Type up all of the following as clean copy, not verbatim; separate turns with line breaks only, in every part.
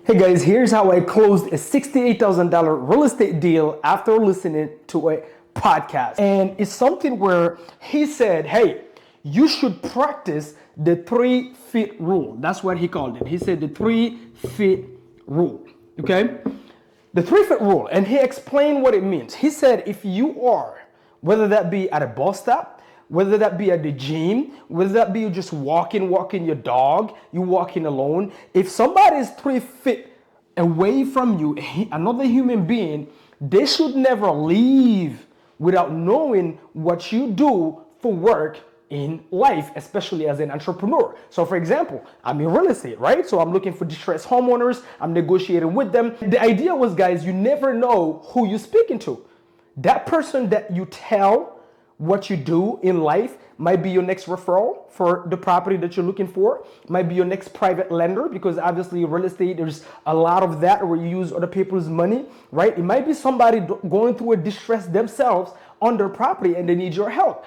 Hey guys, here's how I closed a $68,000 real estate deal after listening to a podcast. And it's something where he said, hey, you should practice the 3-feet rule. That's what he called it. He said the 3-feet rule, okay? The 3-feet rule, and he explained what it means. He said if you are, whether that be at a bus stop, whether that be at the gym, whether that be you just walking your dog, you walking alone, if somebody is 3 feet away from you, another human being, they should never leave without knowing what you do for work in life, especially as an entrepreneur. So for example, I'm in real estate, right? So I'm looking for distressed homeowners, I'm negotiating with them. The idea was, guys, you never know who you're speaking to. That person that you tell what you do in life might be your next referral for the property that you're looking for, might be your next private lender, because obviously real estate, there's a lot of that where you use other people's money, right? It might be somebody going through a distress themselves on their property and they need your help.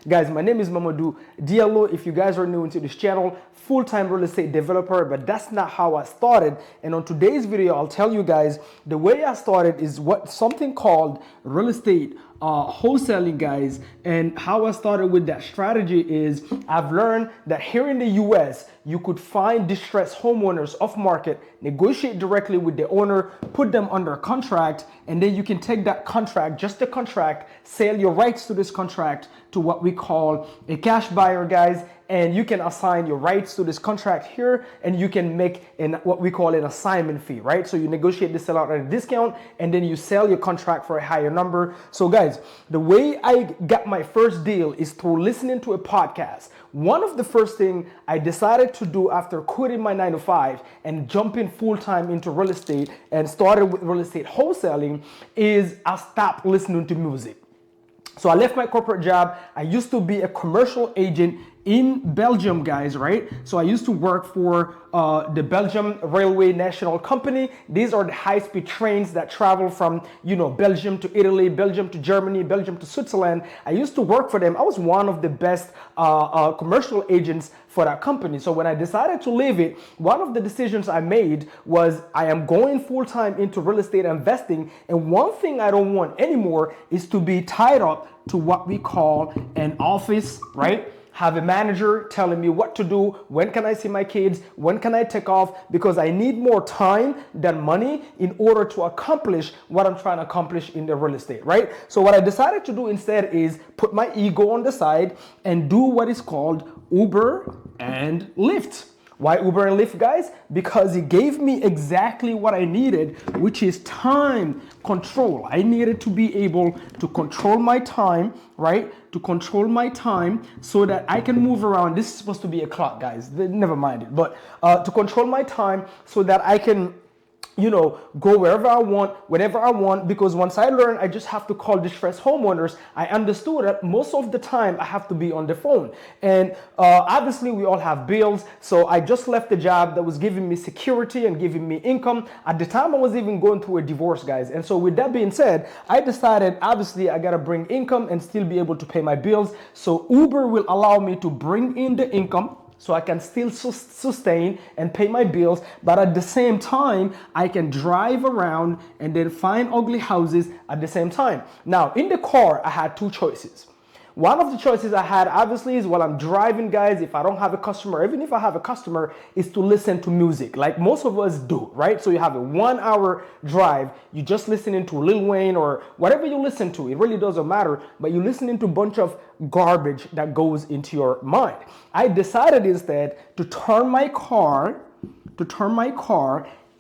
Guys, my name is Mamadou Diallo. If you guys are new into this channel, full-time real estate developer, but that's not how I started. And on today's video, I'll tell you guys the way I started is something called real estate wholesaling, guys. And how I started with that strategy is I've learned that here in the US, you could find distressed homeowners off market, negotiate directly with the owner, put them under contract, and then you can take that contract, just the contract, sell your rights to this contract to what we call a cash buyer, guys. And you can assign your rights to this contract here, and you can make what we call an assignment fee, right? So you negotiate the sellout at a discount, and then you sell your contract for a higher number. So guys, the way I got my first deal is through listening to a podcast. One of the first things I decided to do after quitting my 9-to-5 and jumping full-time into real estate and started with real estate wholesaling is I stopped listening to music. So I left my corporate job. I used to be a commercial agent in Belgium, guys, right? So I used to work for the Belgium Railway National Company. These are the high-speed trains that travel from, Belgium to Italy, Belgium to Germany, Belgium to Switzerland. I used to work for them. I was one of the best commercial agents for that company. So when I decided to leave it, one of the decisions I made was I am going full-time into real estate investing. And one thing I don't want anymore is to be tied up to what we call an office, right? Have a manager telling me what to do, when can I see my kids, when can I take off, because I need more time than money in order to accomplish what I'm trying to accomplish in the real estate, right? So what I decided to do instead is put my ego on the side and do what is called Uber and Lyft. Why Uber and Lyft, guys? Because it gave me exactly what I needed, which is time control. I needed to be able to control my time, right? To control my time so that I can move around. This is supposed to be a clock, guys. Never mind it. But to control my time so that I can go wherever I want, whenever I want, because once I learned I just have to call distressed homeowners, I understood that most of the time I have to be on the phone. And obviously we all have bills. So I just left the job that was giving me security and giving me income. At the time I was even going through a divorce, guys. And so with that being said, I decided obviously I gotta bring income and still be able to pay my bills. So Uber will allow me to bring in the income so I can still sustain and pay my bills, but at the same time, I can drive around and then find ugly houses at the same time. Now, in the car, I had two choices. One of the choices I had, obviously, is while I'm driving, guys, if I don't have a customer, even if I have a customer, is to listen to music, like most of us do, right? So you have a 1-hour drive, you just listening to Lil Wayne or whatever you listen to, it really doesn't matter, but you're listening to a bunch of garbage that goes into your mind. I decided instead to turn my car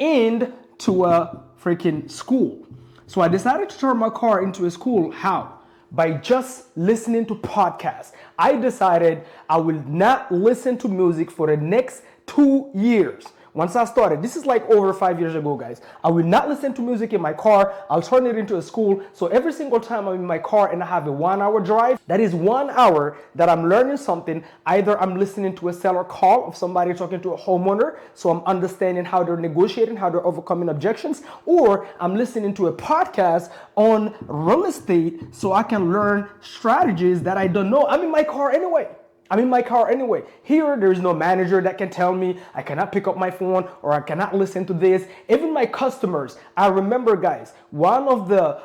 into a freaking school. So I decided to turn my car into a school. How? By just listening to podcasts. I decided I will not listen to music for the next 2 years. Once I started, this is like over 5 years ago, guys. I will not listen to music in my car. I'll turn it into a school. So every single time I'm in my car and I have a 1-hour drive, that is 1 hour that I'm learning something. Either I'm listening to a seller call of somebody talking to a homeowner, so I'm understanding how they're negotiating, how they're overcoming objections, or I'm listening to a podcast on real estate so I can learn strategies that I don't know. I'm in my car anyway. I'm in my car anyway. Here, there is no manager that can tell me I cannot pick up my phone or I cannot listen to this. Even my customers, I remember, guys, one of the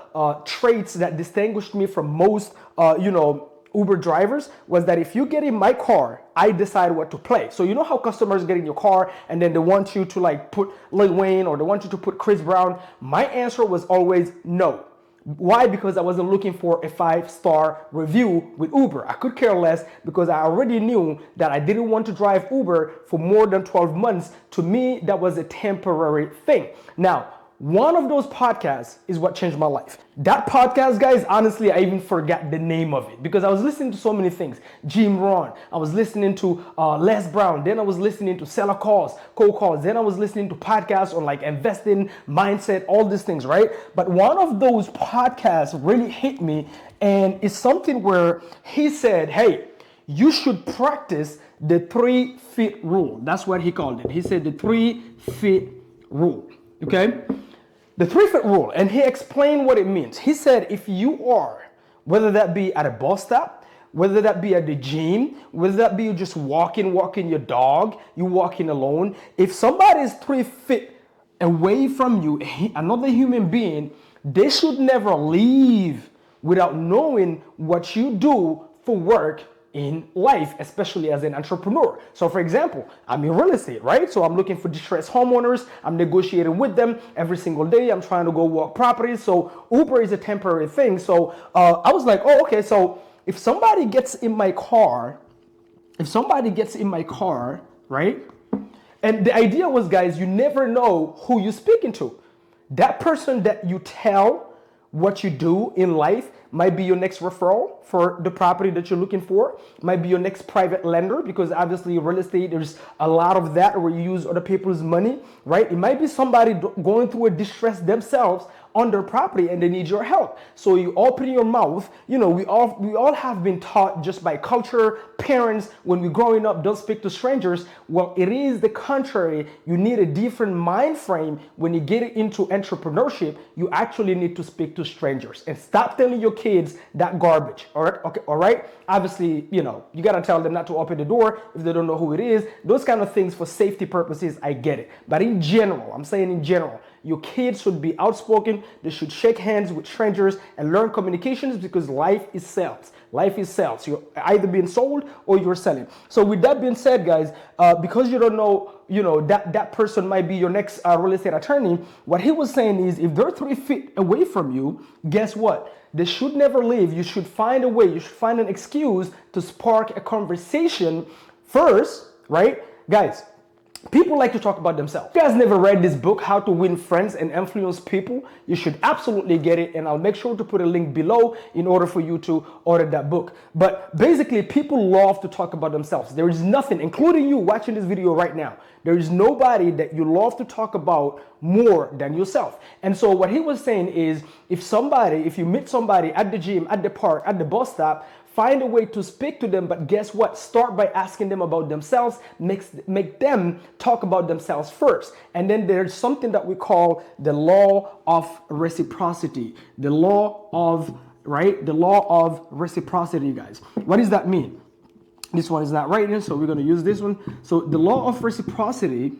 traits that distinguished me from most, Uber drivers was that if you get in my car, I decide what to play. So you know how customers get in your car and then they want you to like put Lil Wayne or they want you to put Chris Brown? My answer was always no. Why? Because I wasn't looking for a 5-star review with Uber. I could care less because I already knew that I didn't want to drive Uber for more than 12 months. To me, that was a temporary thing. Now, one of those podcasts is what changed my life. That podcast, guys, honestly, I even forgot the name of it because I was listening to so many things. Jim Rohn, I was listening to Les Brown, then I was listening to seller calls, cold calls, then I was listening to podcasts on like investing, mindset, all these things, right? But one of those podcasts really hit me, and it's something where he said, hey, you should practice the 3-feet rule. That's what he called it. He said the 3-feet rule, okay? The 3-foot rule, and he explained what it means. He said if you are, whether that be at a bus stop, whether that be at the gym, whether that be you just walking your dog, you walking alone, if somebody is 3 feet away from you, another human being, they should never leave without knowing what you do for work in life, especially as an entrepreneur. So for example, I'm in real estate, right? So I'm looking for distressed homeowners. I'm negotiating with them every single day. I'm trying to go walk properties. So Uber is a temporary thing. So I was like, oh, okay. So if somebody gets in my car, right? And the idea was, guys, you never know who you're speaking to. That person that you tell what you do in life might be your next referral for the property that you're looking for, might be your next private lender, because obviously real estate, there's a lot of that where you use other people's money, right? It might be somebody going through a distress themselves on their property and they need your help. So you open your mouth. You know, we all have been taught just by culture, parents, when we're growing up, don't speak to strangers. Well, it is the contrary. You need a different mind frame. When you get into entrepreneurship, you actually need to speak to strangers and stop telling your kids that garbage. All right, okay, all right. Obviously, you gotta tell them not to open the door if they don't know who it is. Those kind of things for safety purposes, I get it. But in general, I'm saying in general, your kids should be outspoken. They should shake hands with strangers and learn communications, because life is sales. Life is sales. You're either being sold or you're selling. So with that being said, guys, because you don't know, that person might be your next real estate attorney, what he was saying is if they're 3 feet away from you, guess what? They should never leave. You should find a way. You should find an excuse to spark a conversation first, right? Guys, people like to talk about themselves. If you guys never read this book, How to Win Friends and Influence People, you should absolutely get it, and I'll make sure to put a link below in order for you to order that book. But basically, people love to talk about themselves. There is nothing, including you watching this video right now, there is nobody that you love to talk about more than yourself. And so what he was saying is, if you meet somebody at the gym, at the park, at the bus stop, find a way to speak to them, but guess what? Start by asking them about themselves. Make them talk about themselves first. And then there's something that we call the law of reciprocity. The law of reciprocity, guys. What does that mean? This one is not right here, so we're going to use this one. So the law of reciprocity,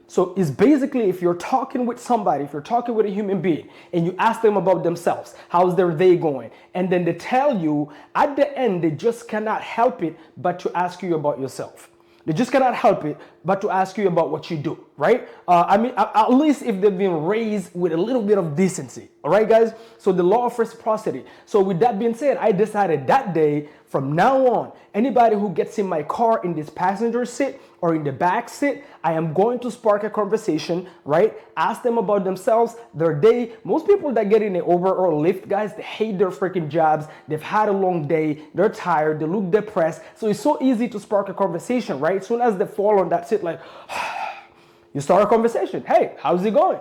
so it's basically if you're talking with somebody, if you're talking with a human being and you ask them about themselves, how's their day going? And then they tell you at the end, they just cannot help it but to ask you about yourself. They just cannot help it but to ask you about what you do, right? At least if they've been raised with a little bit of decency, all right, guys? So the law of reciprocity. So with that being said, I decided that day, from now on, anybody who gets in my car in this passenger seat or in the back seat, I am going to spark a conversation, right? Ask them about themselves, their day. Most people that get in an Uber or Lyft, guys, they hate their freaking jobs. They've had a long day. They're tired. They look depressed. So it's so easy to spark a conversation, right? As soon as they fall on that seat, like, you start a conversation. Hey, how's it going?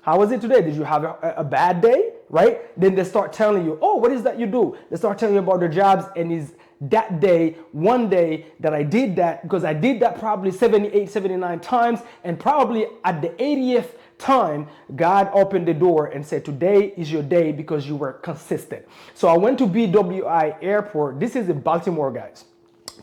How was it today? Did you have a bad day, right? Then they start telling you, oh, what is that you do? They start telling you about their jobs, and is that day, one day that I did that, because I did that probably 78, 79 times, and probably at the 80th time, God opened the door and said, today is your day because you were consistent. So I went to BWI Airport. This is in Baltimore, guys.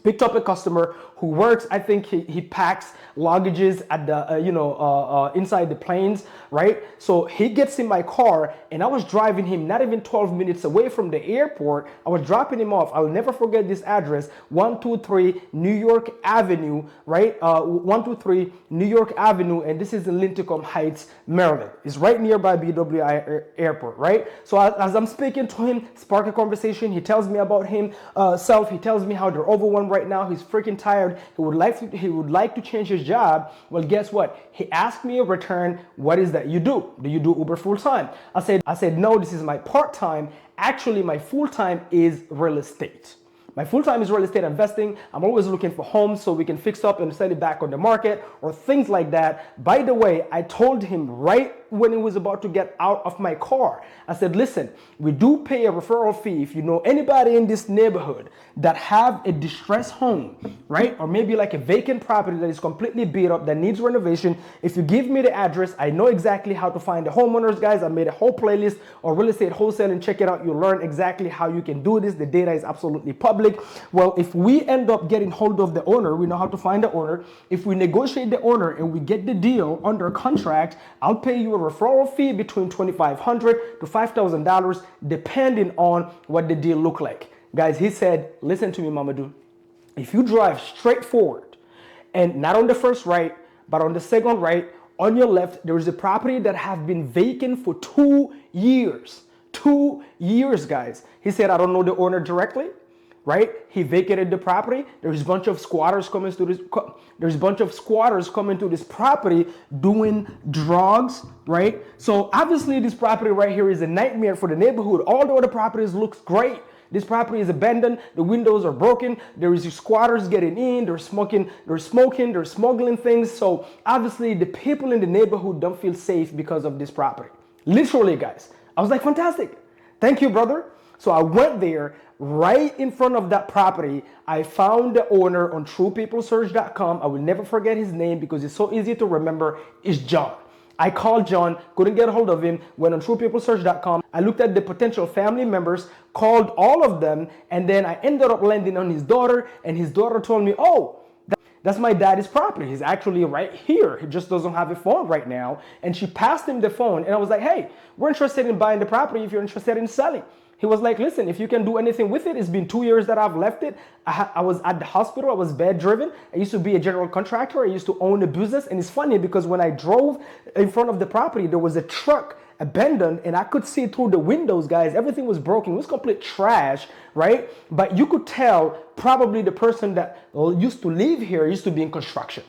Picked up a customer who works, I think he packs luggages at the, inside the planes, right? So he gets in my car and I was driving him not even 12 minutes away from the airport. I was dropping him off. I'll never forget this address, 123 New York Avenue, right? 123 New York Avenue, and this is in Lincecum Heights, Maryland. It's right nearby BWI Airport, right? So as I'm speaking to him, spark a conversation. He tells me about himself. He tells me how they're overwhelmed right now. He's freaking tired. He would like to change his job. Well, guess what? He asked me in return, what is that you do? Do you do Uber full time? I said no, this is my part time. Actually, my full time is real estate. My full time is real estate investing. I'm always looking for homes so we can fix up and sell it back on the market or things like that. By the way, I told him right when he was about to get out of my car, I said, listen, we do pay a referral fee. If you know anybody in this neighborhood that have a distressed home, right? Or maybe like a vacant property that is completely beat up, that needs renovation. If you give me the address, I know exactly how to find the homeowners, guys. I made a whole playlist on real estate wholesaling. Check it out. You'll learn exactly how you can do this. The data is absolutely public. Well, if we end up getting hold of the owner, we know how to find the owner. If we negotiate the owner and we get the deal under contract, I'll pay you a referral fee between $2,500 to $5,000 depending on what the deal look like. Guys, he said, listen to me, Mamadou. If you drive straight forward and not on the first right, but on the second right, on your left, there is a property that have been vacant for 2 years. 2 years, guys. He said, I don't know the owner directly. Right? He vacated the property. There's a bunch of squatters coming to this property doing drugs, right? So obviously this property right here is a nightmare for the neighborhood. All the other properties looks great. This property is abandoned. The windows are broken. There is squatters getting in. They're smoking, they're smuggling things. So obviously the people in the neighborhood don't feel safe because of this property. Literally, guys. I was like, fantastic. Thank you, brother. So I went there. Right in front of that property, I found the owner on truepeoplesearch.com. I will never forget his name because it's so easy to remember. It's John. I called John, couldn't get a hold of him, went on truepeoplesearch.com. I looked at the potential family members, called all of them, and then I ended up landing on his daughter, and his daughter told me, oh, that's my daddy's property. He's actually right here. He just doesn't have a phone right now. And she passed him the phone, and I was like, hey, we're interested in buying the property if you're interested in selling. He was like, listen, if you can do anything with it, it's been 2 years that I've left it. I was at the hospital. I was bed driven. I used to be a general contractor. I used to own a business. And it's funny because when I drove in front of the property, there was a truck abandoned and I could see through the windows, guys. Everything was broken. It was complete trash, right? But you could tell probably the person that used to live here used to be in construction.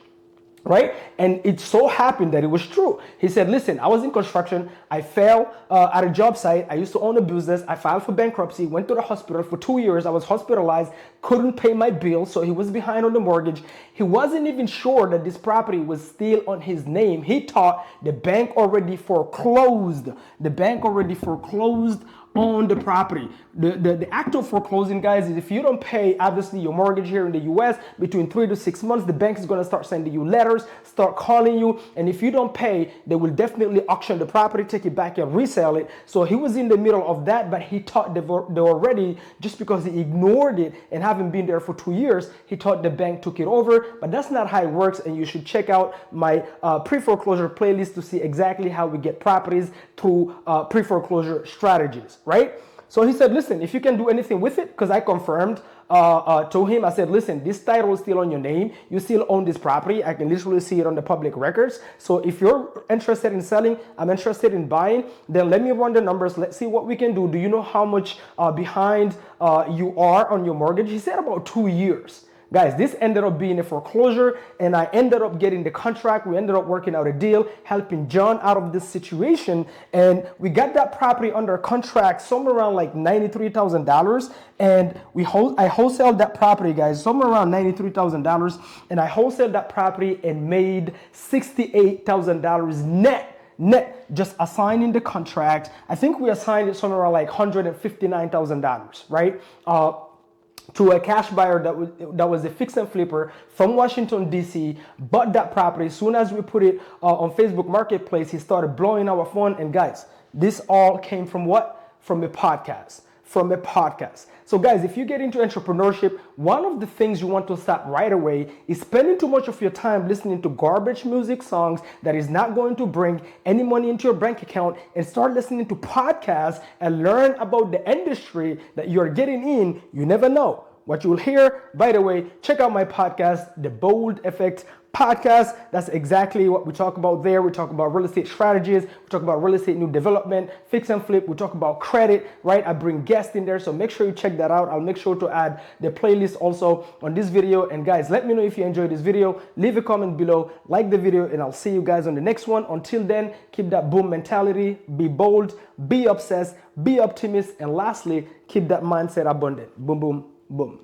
Right? And it so happened that it was true. He said, listen, I was in construction. I fell at a job site. I used to own a business. I filed for bankruptcy, went to the hospital for 2 years. I was hospitalized, couldn't pay my bill. So he was behind on the mortgage. He wasn't even sure that this property was still on his name. He thought the bank already foreclosed. The bank already foreclosed on the property. The act of foreclosing, guys, is if you don't pay, obviously, your mortgage here in the US between 3 to 6 months, the bank is going to start sending you letters, start calling you. And if you don't pay, they will definitely auction the property, take it back and resell it. So he was in the middle of that, but he thought they already, just because he ignored it and haven't been there for 2 years, he thought the bank took it over. But that's not how it works. And you should check out my pre-foreclosure playlist to see exactly how we get properties through pre-foreclosure strategies. Right? So he said, listen, if you can do anything with it, because I confirmed to him, I said, listen, this title is still on your name. You still own this property. I can literally see it on the public records. So if you're interested in selling, I'm interested in buying, then let me run the numbers. Let's see what we can do. Do you know how much behind you are on your mortgage? He said about 2 years. Guys, this ended up being a foreclosure and I ended up getting the contract. We ended up working out a deal, helping John out of this situation. And we got that property under contract somewhere around like $93,000. And I wholesaled that property, guys, somewhere around $93,000. And I wholesaled that property and made $68,000 net, just assigning the contract. I think we assigned it somewhere around like $159,000, right? To a cash buyer that was a fix and flipper from Washington, D.C., bought that property. As soon as we put it on Facebook Marketplace, he started blowing our phone. And guys, this all came from what? From a podcast. from a podcast. So guys, if you get into entrepreneurship, one of the things you want to stop right away is spending too much of your time listening to garbage music songs that is not going to bring any money into your bank account, and start listening to podcasts and learn about the industry that you're getting in. You never know what you will hear. By the way, check out my podcast, The Bold Effect Podcast. That's exactly what we talk about there. We talk about real estate strategies. We talk about real estate new development, fix and flip. We talk about credit, right? I bring guests in there. So make sure you check that out. I'll make sure to add the playlist also on this video. And guys, let me know if you enjoyed this video. Leave a comment below, like the video, and I'll see you guys on the next one. Until then, keep that boom mentality, be bold, be obsessed, be optimist, and lastly, keep that mindset abundant. Boom, boom, boom.